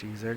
HZ۔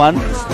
1،